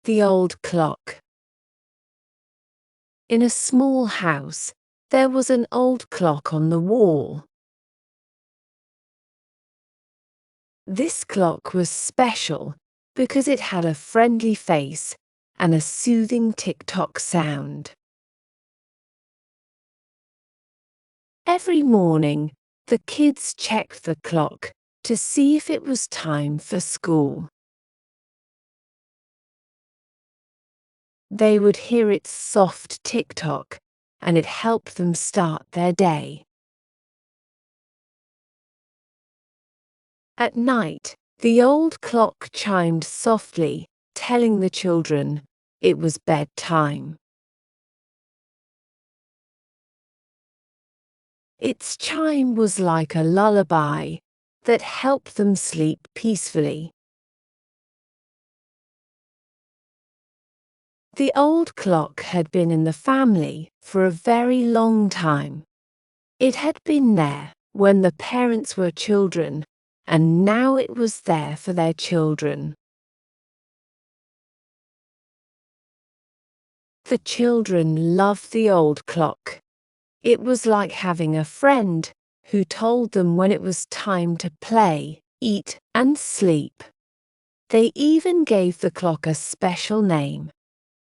The old clock. In a small house, there was an old clock on the wall. This clock was special because it had a friendly face and a soothing tick-tock sound. Every morning, the kids checked the clock to see if it was time for school. They would hear its soft tick-tock, and it helped them start their day. At night, the old clock chimed softly, telling the children it was bedtime. Its chime was like a lullaby that helped them sleep peacefully. The old clock had been in the family for a very long time. It had been there when the parents were children, and now it was there for their children. The children loved the old clock. It was like having a friend who told them when it was time to play, eat, and sleep. They even gave the clock a special name,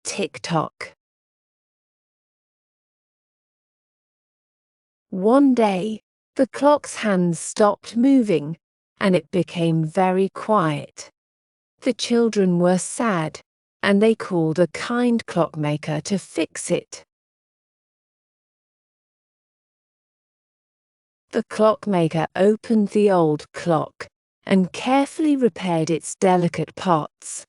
Tick-Tock. One day, the clock's hands stopped moving, and it became very quiet. The children were sad, and they called a kind clockmaker to fix it. The clockmaker opened the old clock and carefully repaired its delicate parts.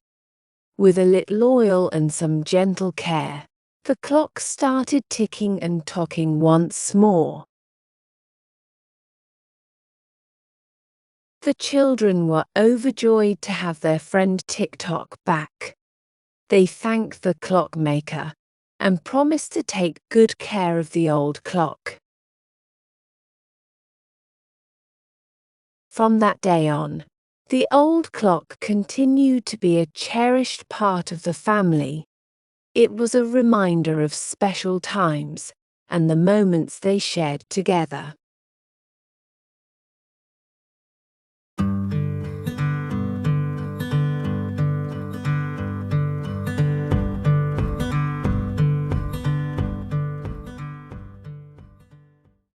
With a little oil and some gentle care, the clock started ticking and tocking once more. The children were overjoyed to have their friend Tick-Tock back. They thanked the clockmaker and promised to take good care of the old clock. From that day on, the old clock continued to be a cherished part of the family. It was a reminder of special times and the moments they shared together.